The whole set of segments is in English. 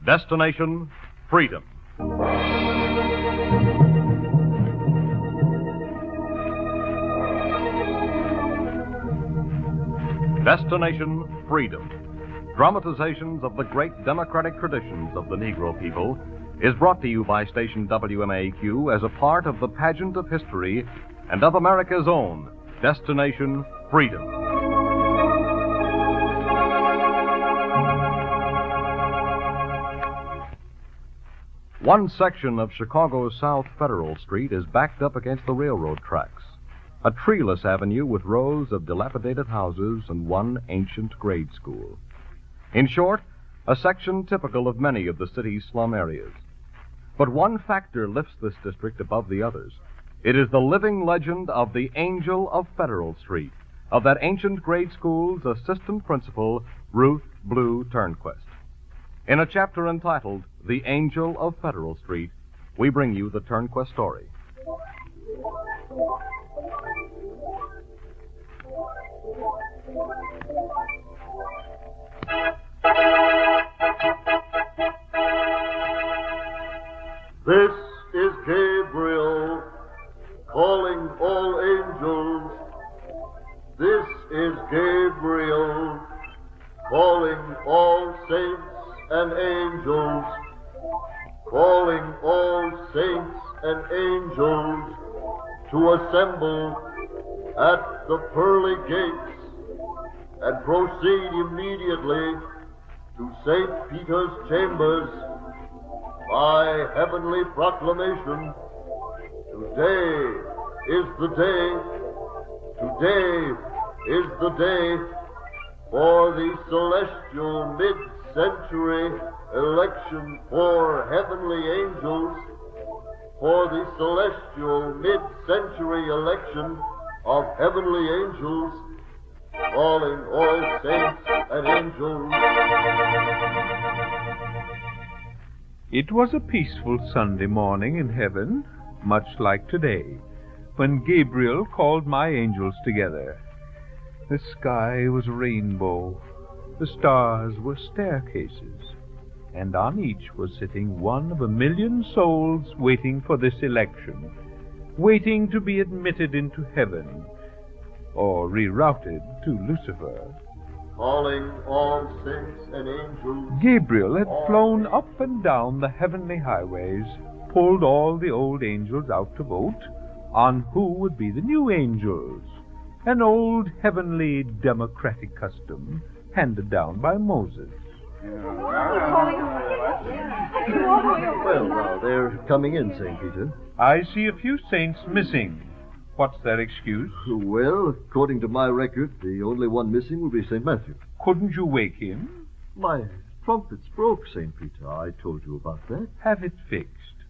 Destination, freedom. Destination, freedom. Dramatizations of the great democratic traditions of the Negro people is brought to you by station WMAQ as a part of the pageant of history and of America's own Destination, freedom. One section of Chicago's South Federal Street is backed up against the railroad tracks, a treeless avenue with rows of dilapidated houses and one ancient grade school. In short, a section typical of many of the city's slum areas. But one factor lifts this district above the others. It is the living legend of the Angel of Federal Street, of that ancient grade school's assistant principal, Ruth Blue Turnquist. In a chapter entitled The Angel of Federal Street, we bring you the Turnquist story. This is Gabriel calling all angels. This is Gabriel calling all saints and angels, calling all saints and angels to assemble at the pearly gates and proceed immediately to St. Peter's chambers by heavenly proclamation. Today is the day for the celestial mid-century election for heavenly angels, for the celestial mid-century election of heavenly angels, calling all saints and angels. It was a peaceful Sunday morning in heaven, much like today, when Gabriel called my angels together. The sky was rainbow, the stars were staircases, and on each was sitting one of 1,000,000 souls waiting for this election, waiting to be admitted into heaven, or rerouted to Lucifer. Calling all saints and angels. Gabriel had flown up and down the heavenly highways, pulled all the old angels out to vote on who would be the new angels, an old heavenly democratic custom handed down by Moses. Well, now, they're coming in, St. Peter. I see a few saints missing. What's their excuse? Well, according to my record, the only one missing will be St. Matthew. Couldn't you wake him? My trumpets broke, St. Peter. I told you about that. Have it fixed.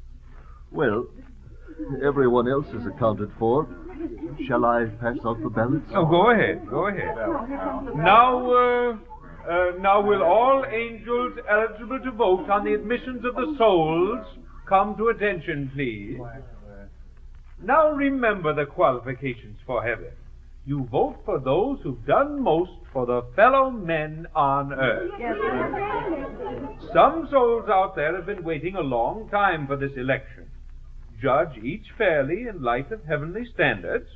Well, everyone else is accounted for. Shall I pass out the ballots? Oh, go ahead. Now will all angels eligible to vote on the admissions of the souls come to attention, please? Now remember the qualifications for heaven. You vote for those who've done most for the fellow men on earth. Some souls out there have been waiting a long time for this election. Judge each fairly in light of heavenly standards,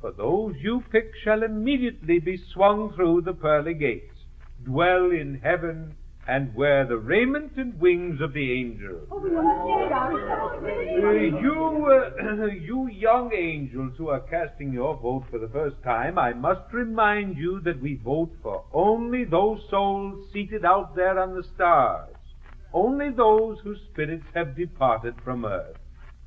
for those you pick shall immediately be swung through the pearly gates, dwell in heaven, and wear the raiment and wings of the angels. You young angels who are casting your vote for the first time, I must remind you that we vote for only those souls seated out there on the stars, only those whose spirits have departed from earth.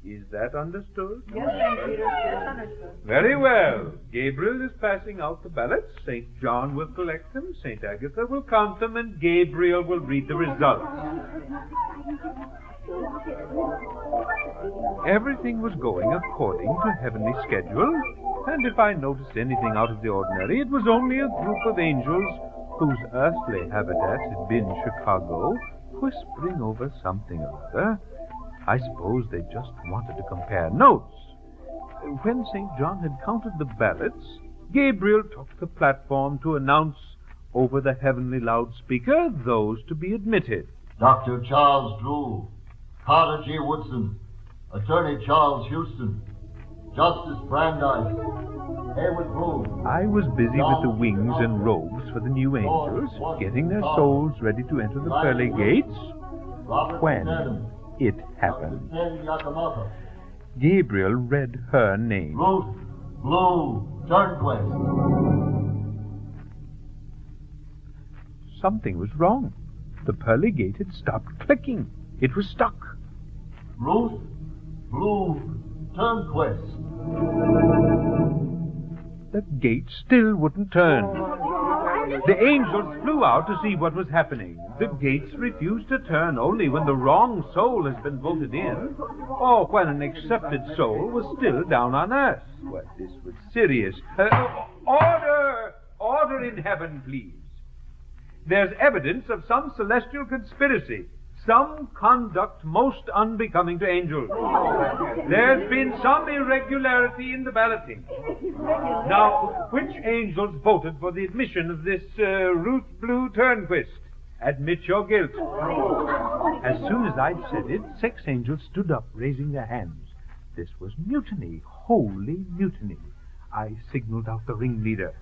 Is that understood? Yes, St. Peter. Yes, understood. Very well. Gabriel is passing out the ballots. St. John will collect them. St. Agatha will count them, and Gabriel will read the results. Everything was going according to heavenly schedule, and if I noticed anything out of the ordinary, it was only a group of angels whose earthly habitat had been Chicago, whispering over something or other. I suppose they just wanted to compare notes. When St. John had counted the ballots, Gabriel took the platform to announce over the heavenly loudspeaker those to be admitted. Dr. Charles Drew, Carter G. Woodson, Attorney Charles Houston, Justice Brandeis, Haywood Boone. I was busy with the wings and robes for the new angels, getting their souls ready to enter the pearly gates, when it happened. Gabriel read her name. Ruth Blue Turnquist. Something was wrong. The pearly gate had stopped clicking. It was stuck. Ruth Blue Turnquist. The gate still wouldn't turn. The angels flew out to see what was happening. The gates refused to turn only when the wrong soul has been voted in, or when an accepted soul was still down on earth. Well, this was serious. Order! Order in heaven, please. There's evidence of some celestial conspiracy, some conduct most unbecoming to angels. There's been some irregularity in the balloting. Now, which angels voted for the admission of this Ruth Blue Turnquist? Admit your guilt. As soon as I'd said it, 6 angels stood up, raising their hands. This was mutiny, holy mutiny. I signaled out the ringleader.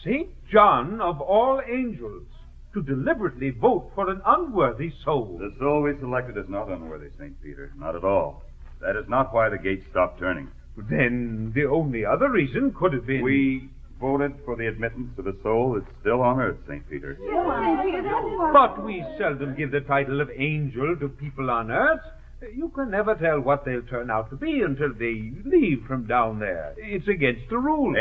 St. John of all angels, to deliberately vote for an unworthy soul. The soul we selected is not unworthy, St. Peter. Not at all. That is not why the gate stopped turning. Then the only other reason could have been... We voted for the admittance of a soul that's still on earth, St. Peter. But we seldom give the title of angel to people on earth. You can never tell what they'll turn out to be until they leave from down there. It's against the rules.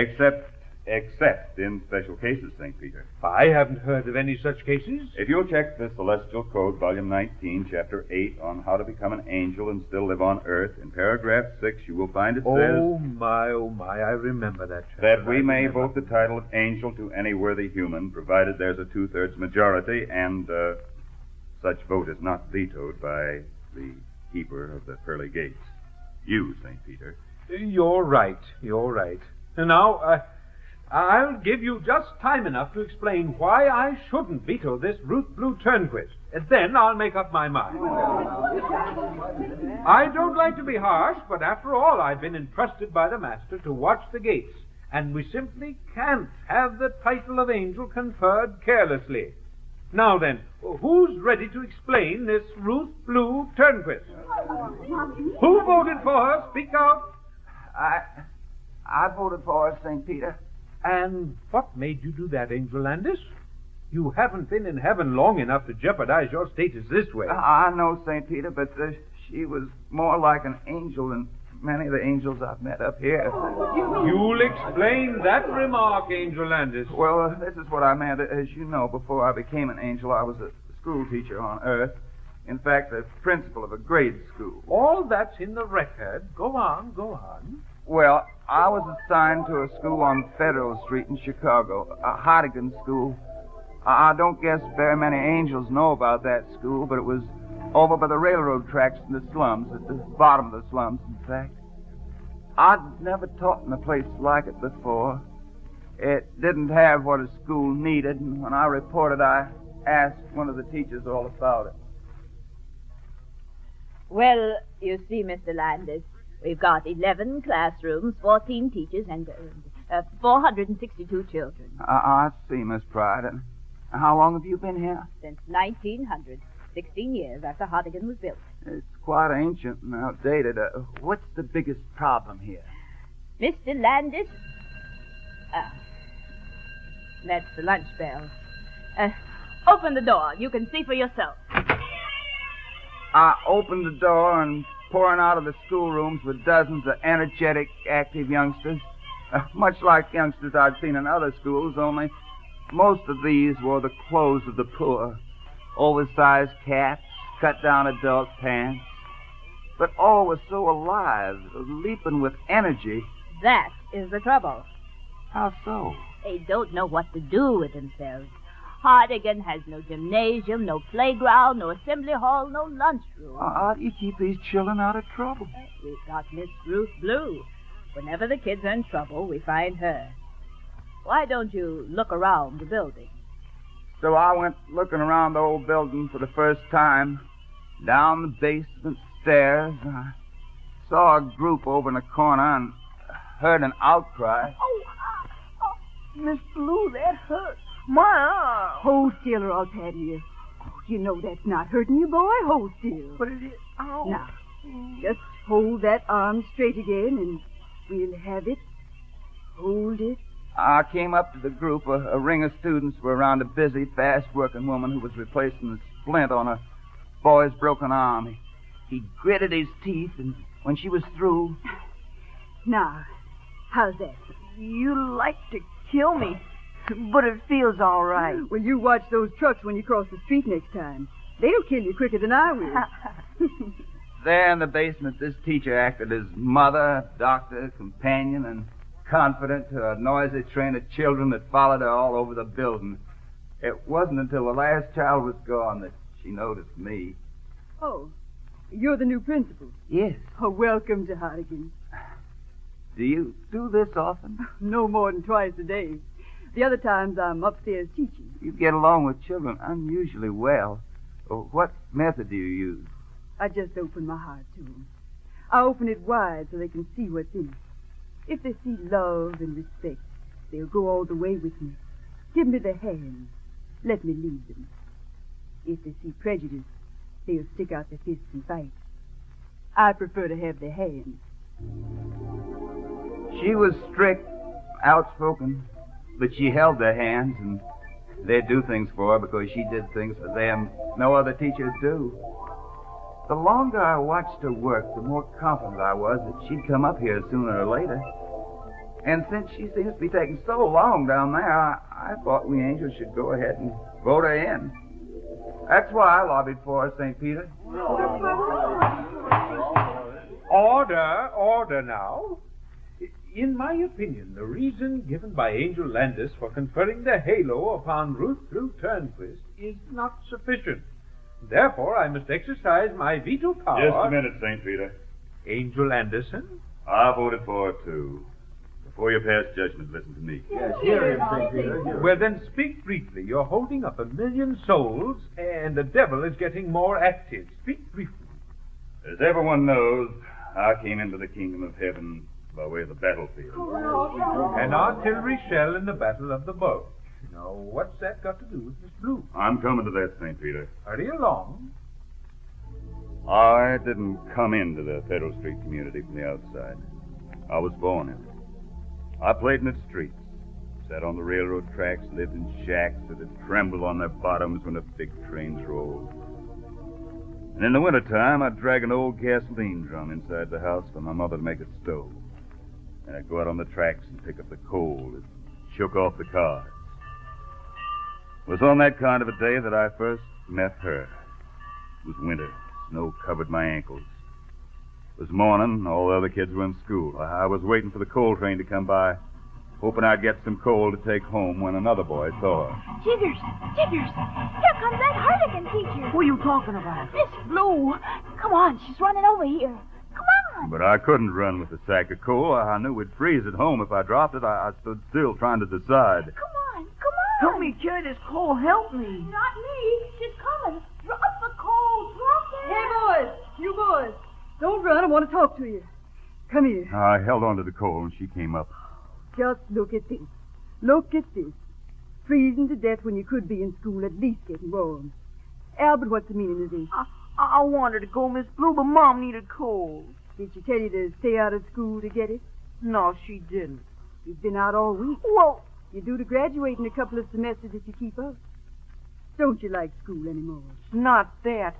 Except in special cases, St. Peter. I haven't heard of any such cases. If you'll check the Celestial Code, Volume 19, Chapter 8, on how to become an angel and still live on earth, in paragraph 6, you will find it says... Oh, my, I remember that chapter. That we may vote the title of angel to any worthy human, provided there's a 2/3 majority, and such vote is not vetoed by the keeper of the pearly gates. You, St. Peter. You're right. And now, I'll give you just time enough to explain why I shouldn't veto this Ruth Blue Turnquist. And then I'll make up my mind. I don't like to be harsh, but after all, I've been entrusted by the Master to watch the gates, and we simply can't have the title of angel conferred carelessly. Now then, who's ready to explain this Ruth Blue Turnquist? Who voted for her? Speak out. I voted for her, St. Peter. And what made you do that, Angel Landis? You haven't been in heaven long enough to jeopardize your status this way. I know, St. Peter, but she was more like an angel than many of the angels I've met up here. You'll explain that remark, Angel Landis. Well, this is what I meant. As you know, before I became an angel, I was a school teacher on Earth. In fact, the principal of a grade school. All that's in the record. Go on. Well, I was assigned to a school on Federal Street in Chicago, a Hardigan school. I don't guess very many angels know about that school, but it was over by the railroad tracks in the slums, at the bottom of the slums, in fact. I'd never taught in a place like it before. It didn't have what a school needed, and when I reported, I asked one of the teachers all about it. Well, you see, Mr. Landis, we've got 11 classrooms, 14 teachers, and 462 children. I see, Miss Pride. And how long have you been here? Since 1900, 16 years after Hardigan was built. It's quite ancient and outdated. What's the biggest problem here? Mr. Landis? That's the lunch bell. Open the door. You can see for yourself. I opened the door, and pouring out of the schoolrooms were dozens of energetic, active youngsters. Much like youngsters I'd seen in other schools, only most of these wore the clothes of the poor. Oversized caps, cut-down adult pants. But all were so alive, leaping with energy. That is the trouble. How so? They don't know what to do with themselves. Hardigan has no gymnasium, no playground, no assembly hall, no lunchroom. How do you keep these children out of trouble? We've got Miss Ruth Blue. Whenever the kids are in trouble, we find her. Why don't you look around the building? So I went looking around the old building for the first time. Down the basement stairs, I saw a group over in the corner and heard an outcry. Oh, Miss Blue, that hurt. My arm. Hold still or I'll paddle you. Oh, you know that's not hurting you, boy. Hold still. But it is. Oh. Now, just hold that arm straight again and we'll have it. Hold it. I came up to the group. A ring of students were around a busy, fast-working woman who was replacing the splint on a boy's broken arm. He gritted his teeth, and when she was through... Now, how's that? You like to kill me, but it feels all right. Well, you watch those trucks when you cross the street next time. They'll kill you quicker than I will. There in the basement, this teacher acted as mother, doctor, companion, and confidant to a noisy train of children that followed her all over the building. It wasn't until the last child was gone that she noticed me. Oh, you're the new principal. Yes. Oh, welcome to Hardigan. Do you do this often? No more than twice a day. The other times I'm upstairs teaching. You get along with children unusually well. What method do you use? I just open my heart to them. I open it wide so they can see what's in it. If they see love and respect, they'll go all the way with me. Give me their hand. Let me lead them. If they see prejudice, they'll stick out their fists and fight. I prefer to have their hands. She was strict, outspoken, but she held their hands, and they'd do things for her because she did things for them no other teachers do. The longer I watched her work, the more confident I was that she'd come up here sooner or later. And since she seems to be taking so long down there, I thought we angels should go ahead and vote her in. That's why I lobbied for her, St. Peter. Order now. In my opinion, the reason given by Angel Landis for conferring the halo upon Ruth Drew Turnquist is not sufficient. Therefore, I must exercise my veto power. Just a minute, St. Peter. Angel Anderson? I voted for her, too. Before you pass judgment, listen to me. Yes, hear him, St. Peter. Well, then speak briefly. You're holding up 1 million souls, and the devil is getting more active. Speak briefly. As everyone knows, I came into the kingdom of heaven by way of the battlefield. An artillery shell in the Battle of the Bulge. Now, what's that got to do with Miss Blue? I'm coming to that, St. Peter. Hurry along. I didn't come into the Federal Street community from the outside. I was born in it. I played in its streets, sat on the railroad tracks, lived in shacks that had trembled on their bottoms when the big trains rolled. And in the wintertime, I'd drag an old gasoline drum inside the house for my mother to make a stove. And I'd go out on the tracks and pick up the coal that shook off the cars. It was on that kind of a day that I first met her. It was winter. Snow covered my ankles. It was morning. All the other kids were in school. I was waiting for the coal train to come by, hoping I'd get some coal to take home when another boy saw her. Jiggers! Jiggers! Here comes that Hardigan teacher. Who are you talking about? Miss Blue. Come on, she's running over here. Come on. But I couldn't run with a sack of coal. I knew we'd freeze at home if I dropped it. I stood still trying to decide. Come on, come on. Help me carry this coal. Help me. Not me. She's coming. Drop the coal. Drop it. Hey, boys! You boys! Don't run. I want to talk to you. Come here. I held onto the coal and she came up. Just look at this. Look at this. Freezing to death when you could be in school, at least getting warm. Albert, what's the meaning of this? I wanted to go, Miss Blue, but Mom needed coal. Did she tell you to stay out of school to get it? No, she didn't. You've been out all week. Well, You're due to graduate in a couple of semesters if you keep up. Don't you like school anymore? it's not that.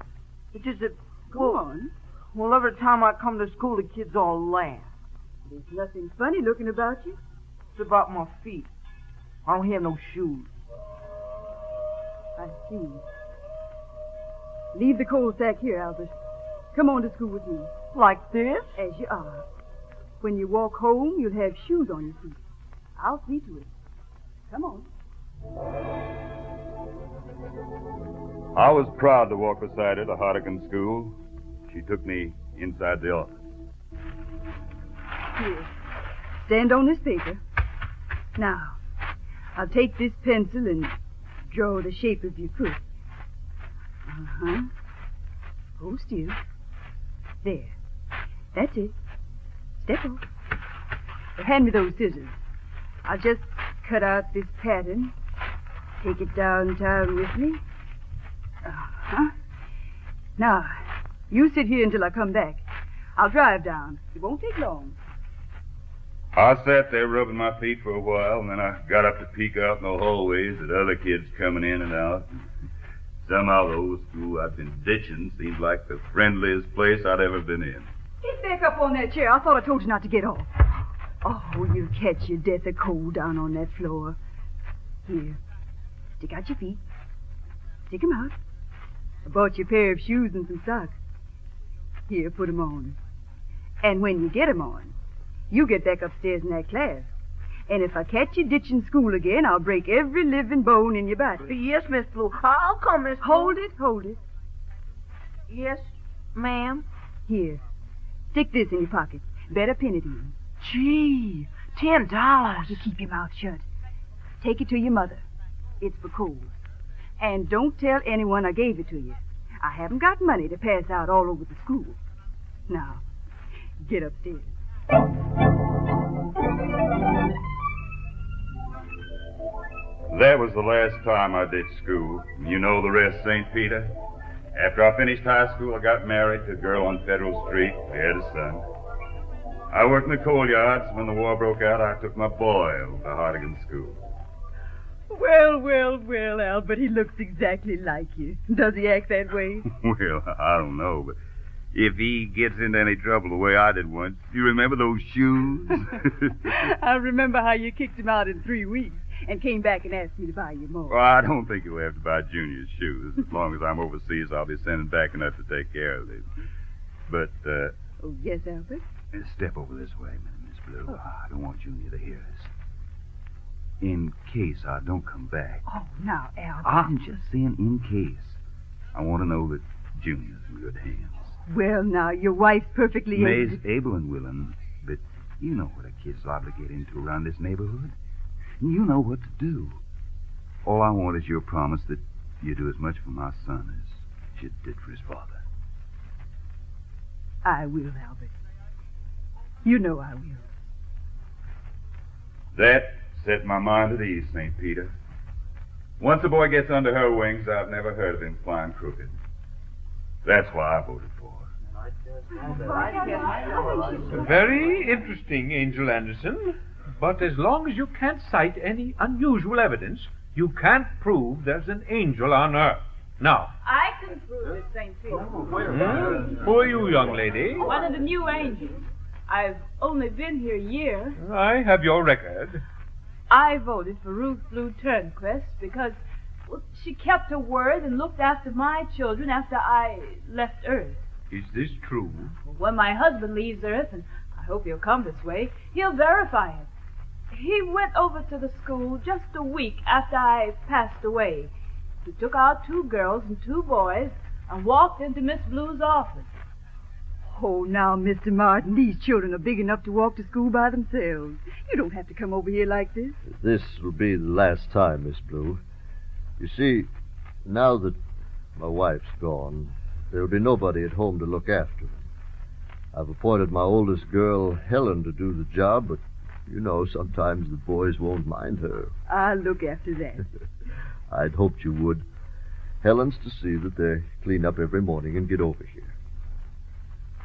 It's just that... Go on. Well, every time I come to school, the kids all laugh. There's nothing funny looking about you. It's about my feet. I don't have no shoes. I see. Leave the coal sack here, Albert. Come on to school with me. Like this? As you are. When you walk home, you'll have shoes on your feet. I'll see to it. Come on. I was proud to walk beside her to Hardigan School. She took me inside the office. Here. Stand on this paper. Now, I'll take this pencil and Draw the shape of your foot. Uh-huh. Hold still. There. That's it. Step up. Hand me those scissors. I'll just cut out this pattern. Take it downtown with me. Uh-huh. Now, you sit here until I come back. I'll drive down. It won't take long. I sat there rubbing my feet for a while, and then I got up to peek out in the hallways at other kids coming in and out. Somehow the old school I've been ditching seems like the friendliest place I'd ever been in. Get back up on that chair. I thought I told you not to get off. Oh, you'll catch your death of cold down on that floor. Here, stick out your feet. Stick 'em out. I bought you a pair of shoes and some socks. Here, put 'em on. And when you get 'em on, you get back upstairs in that class. And if I catch you ditching school again, I'll break every living bone in your body. Yes, Miss Blue. I'll come, Miss Blue. Hold it. Yes, ma'am. Here, stick this in your pocket. Better pin it in. Gee, $10. You keep your mouth shut. Take it to your mother. It's for coals. And don't tell anyone I gave it to you. I haven't got money to pass out all over the school. Now, get upstairs. That was the last time I did school. You know the rest, St. Peter. After I finished high school, I got married to a girl on Federal Street. We had a son. I worked in the coal yards. When the war broke out, I took my boy over to Hardigan School. Well, Albert, he looks exactly like you. Does he act that way? Well, I don't know, but if he gets into any trouble the way I did once, you remember those shoes? I remember how you kicked him out in 3 weeks and came back and asked me to buy you more. Well, I don't think you'll have to buy Junior's shoes. As long as I'm overseas, I'll be sending back enough to take care of it. But, Oh, yes, Albert? Step over this way, Miss Blue. Oh. I don't want Junior to hear us. In case I don't come back. Oh, now, Albert. I'm just saying in case. I want to know that Junior's in good hands. Well, now, your wife's perfectly May's able and willing, but you know what a kid's liable to get into around this neighborhood. You know what to do. All I want is your promise that you do as much for my son as you did for his father. I will, Albert. You know I will. That set my mind at ease, St. Peter. Once a boy gets under her wings, I've never heard of him flying crooked. That's why I voted for her. Very interesting, Angel Anderson. But as long as you can't cite any unusual evidence, you can't prove there's an angel on earth. Now. I can prove it, St. Peter. Who are you, young lady? One of the new angels. I've only been here a year. I have your record. I voted for Ruth Blue Turnquest because she kept her word and looked after my children after I left Earth. Is this true? When my husband leaves Earth, and I hope he'll come this way, he'll verify it. He went over to the school just a week after I passed away. He took out 2 girls and 2 boys and walked into Miss Blue's office. Oh, now, Mr. Martin, these children are big enough to walk to school by themselves. You don't have to come over here like this. This will be the last time, Miss Blue. You see, now that my wife's gone, there'll be nobody at home to look after them. I've appointed my oldest girl, Helen, to do the job, but you know, sometimes the boys won't mind her. I'll look after that. I'd hoped you would. Helen's to see that they clean up every morning and get over here.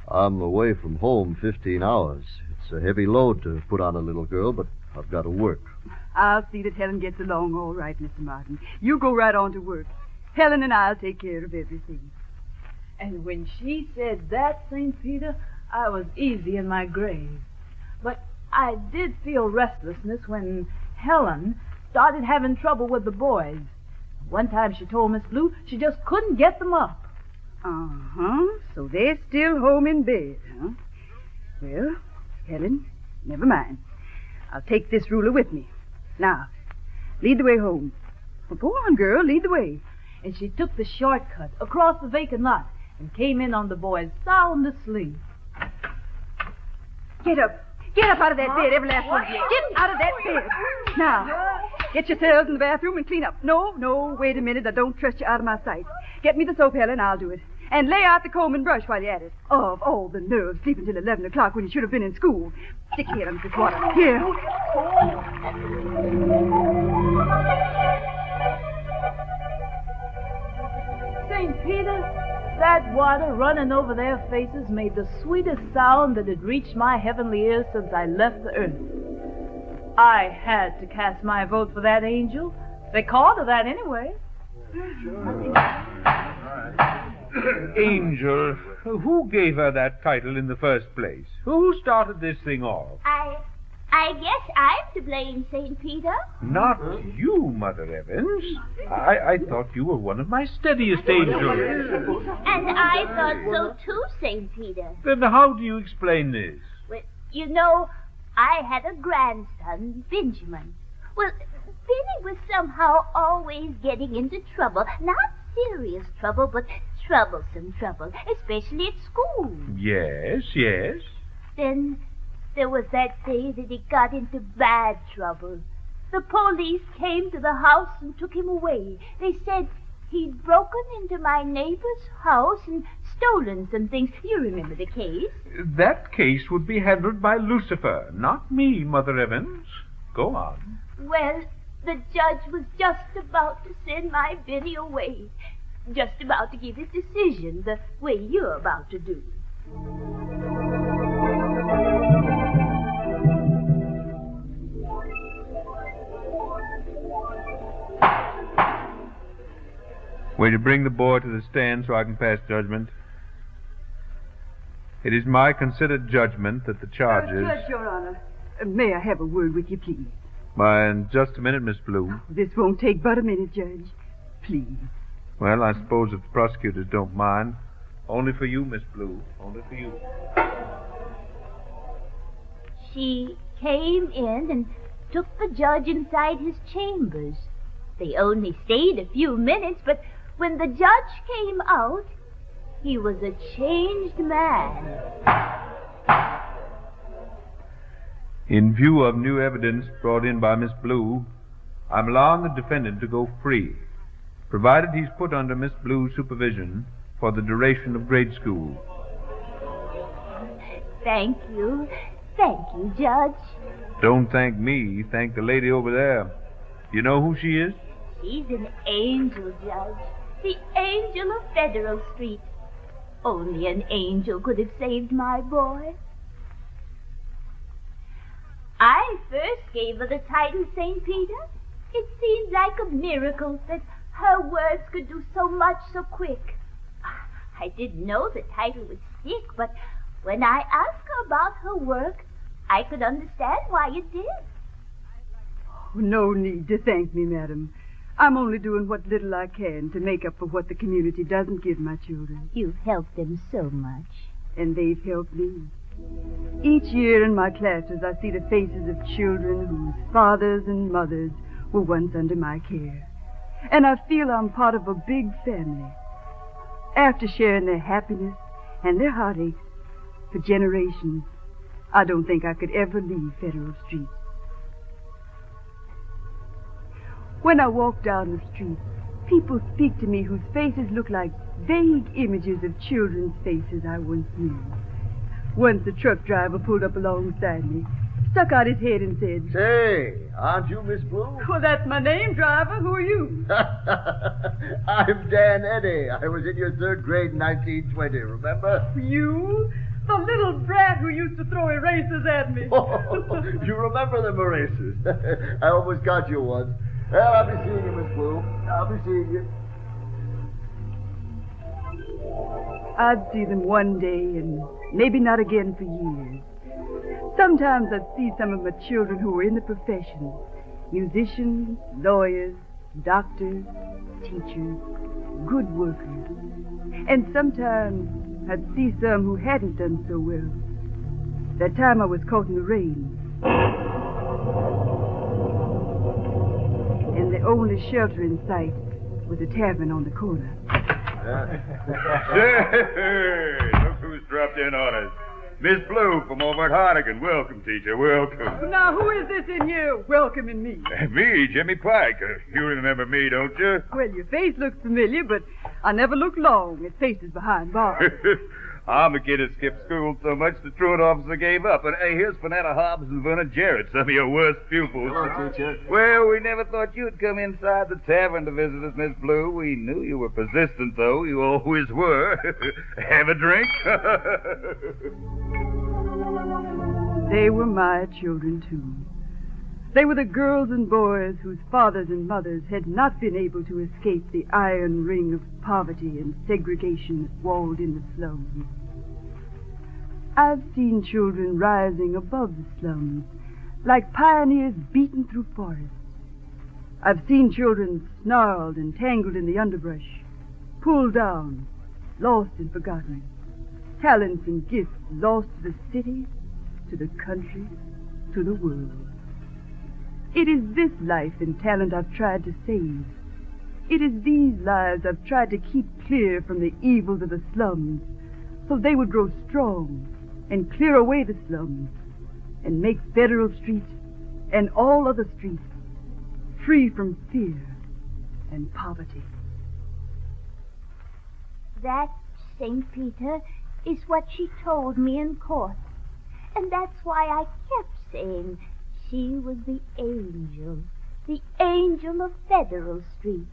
I'm away from home 15 hours. It's a heavy load to put on a little girl, but I've got to work. I'll see that Helen gets along all right, Mr. Martin. You go right on to work. Helen and I'll take care of everything. And when she said that, St. Peter, I was easy in my grave. But I did feel restlessness when Helen started having trouble with the boys. One time she told Miss Blue she just couldn't get them up. Uh-huh. So they're still home in bed, huh? Well, Helen, never mind. I'll take this ruler with me. Now, lead the way home. Well, go on, girl, lead the way. And she took the shortcut across the vacant lot and came in on the boys sound asleep. Get up. Get up out of that bed, every last one of you. Get out of that bed. Now, Get yourselves in the bathroom and clean up. No, wait a minute. I don't trust you out of my sight. Get me the soap, Helen. I'll do it. And lay out the comb and brush while you're at it. Of all the nerve, sleeping till 11 o'clock when you should have been in school. Stick here, Mrs. Water. Here. St. Peter, that water running over their faces made the sweetest sound that had reached my heavenly ears since I left the earth. I had to cast my vote for that angel. They called her that anyway. Angel, who gave her that title in the first place? Who started this thing off? I guess I'm to blame, St. Peter. Not you, Mother Evans. I thought you were one of my steadiest angels. And I thought so too, St. Peter. Then how do you explain this? Well, you know, I had a grandson, Benjamin. Well, Benny was somehow always getting into trouble. Not serious trouble, but troublesome trouble, especially at school. Yes. Then there was that day that he got into bad trouble. The police came to the house and took him away. They said he'd broken into my neighbor's house and stolen some things. You remember the case? That case would be handled by Lucifer, not me, Mother Evans. Go on. Well, the judge was just about to send my Benny away. Just about to give his decision the way you're about to do. Will you bring the boy to the stand so I can pass judgment? It is my considered judgment that the charges... Judge, Your Honor. May I have a word with you, please? Why, in just a minute, Miss Blue. This won't take but a minute, Judge. Please. Well, I suppose if the prosecutors don't mind. Only for you, Miss Blue. Only for you. She came in and took the judge inside his chambers. They only stayed a few minutes, but when the judge came out, he was a changed man. In view of new evidence brought in by Miss Blue, I'm allowing the defendant to go free, provided he's put under Miss Blue's supervision for the duration of grade school. Thank you. Thank you, Judge. Don't thank me. Thank the lady over there. You know who she is? She's an angel, Judge. The angel of Federal Street. Only an angel could have saved my boy. I first gave her the title St. Peter. It seemed like a miracle that her words could do so much so quick. I didn't know the title would stick, but when I asked her about her work, I could understand why it did. Oh, no need to thank me, madam. I'm only doing what little I can to make up for what the community doesn't give my children. You've helped them so much. And they've helped me. Each year in my classes, I see the faces of children whose fathers and mothers were once under my care. And I feel I'm part of a big family. After sharing their happiness and their heartaches for generations, I don't think I could ever leave Federal Street. When I walk down the street, people speak to me whose faces look like vague images of children's faces I once knew. Once a truck driver pulled up alongside me, stuck out his head and said, Say, aren't you Miss Blue? Well, that's my name, driver. Who are you? I'm Dan Eddy. I was in your third grade in 1920, remember? You? The little brat who used to throw erasers at me. Oh, you remember them erasers? I almost got you once. Well, I'll be seeing you, Miss Blue. I'll be seeing you. I'd see them one day and maybe not again for years. Sometimes I'd see some of my children who were in the profession. Musicians, lawyers, doctors, teachers, good workers. And sometimes I'd see some who hadn't done so well. That time I was caught in the rain. And the only shelter in sight was a tavern on the corner. Hey, look who's dropped in on us. Miss Blue from over at Hardigan. Welcome, teacher. Welcome. Now, who is this in here welcoming me? Me, Jimmy Pike. You remember me, don't you? Well, your face looks familiar, but I never look long at faces behind bars. I'm a kid that skipped school so much the truant officer gave up. And hey, here's Panetta Hobbs and Verna Jarrett, some of your worst pupils. Hello, teacher. Well, we never thought you'd come inside the tavern to visit us, Miss Blue. We knew you were persistent, though. You always were. Have a drink? They were my children, too. They were the girls and boys whose fathers and mothers had not been able to escape the iron ring of poverty and segregation that walled in the slums. I've seen children rising above the slums, like pioneers beaten through forests. I've seen children snarled and tangled in the underbrush, pulled down, lost and forgotten. Talents and gifts lost to the city, to the country, to the world. It is this life and talent I've tried to save. It is these lives I've tried to keep clear from the evils of the slums, so they would grow strong and clear away the slums and make Federal Street and all other streets free from fear and poverty. That, St. Peter, is what she told me in court. And that's why I kept saying she was the angel of Federal Street.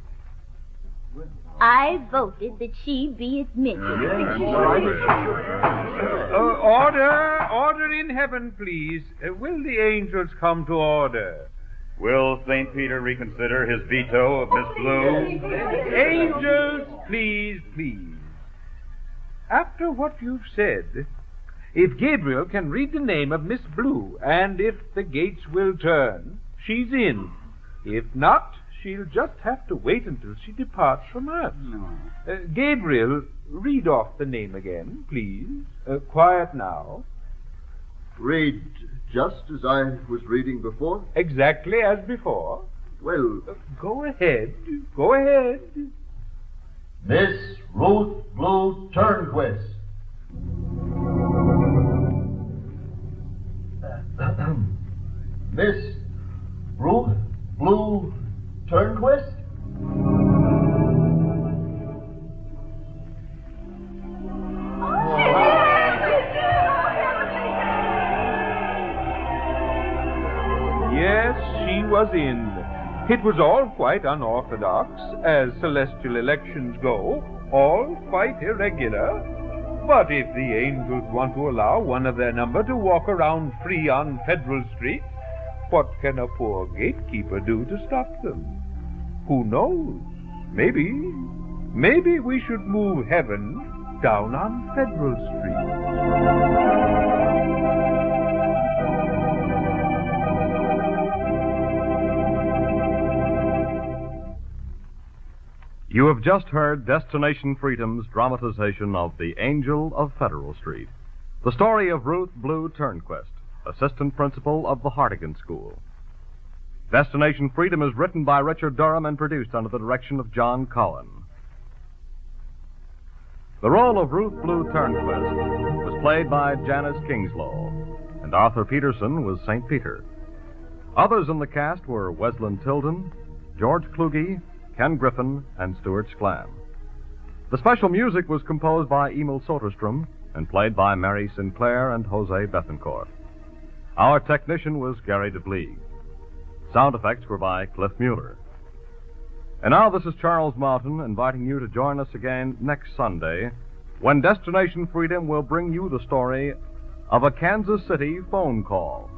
I voted that she be admitted. Order in heaven, please. Will the angels come to order? Will St. Peter reconsider his veto of Miss Blue? Angels, please. After what you've said, if Gabriel can read the name of Miss Blue, and if the gates will turn, she's in. If not, she'll just have to wait until she departs from us. No. Gabriel, read off the name again, please. Quiet now. Read just as I was reading before? Exactly as before. Well... Go ahead. Miss Ruth Blue Turnquist. Miss Ruth Blue Turnquist? Yes, she was in. It was all quite unorthodox, as celestial elections go, all quite irregular. But if the angels want to allow one of their number to walk around free on Federal Street, what can a poor gatekeeper do to stop them? Who knows? Maybe we should move heaven down on Federal Street. You have just heard Destination Freedom's dramatization of The Angel of Federal Street, the story of Ruth Blue Turnquist, assistant principal of the Hardigan School. Destination Freedom is written by Richard Durham and produced under the direction of John Cohen. The role of Ruth Blue Turnquist was played by Janice Kingslow, and Arthur Peterson was St. Peter. Others in the cast were Wesleyan Tilden, George Kluge, Ken Griffin, and Stuart Sklam. The special music was composed by Emil Soderstrom and played by Mary Sinclair and Jose Bethencourt. Our technician was Gary DeBleeg. Sound effects were by Cliff Mueller. And now this is Charles Mountain inviting you to join us again next Sunday when Destination Freedom will bring you the story of a Kansas City phone call.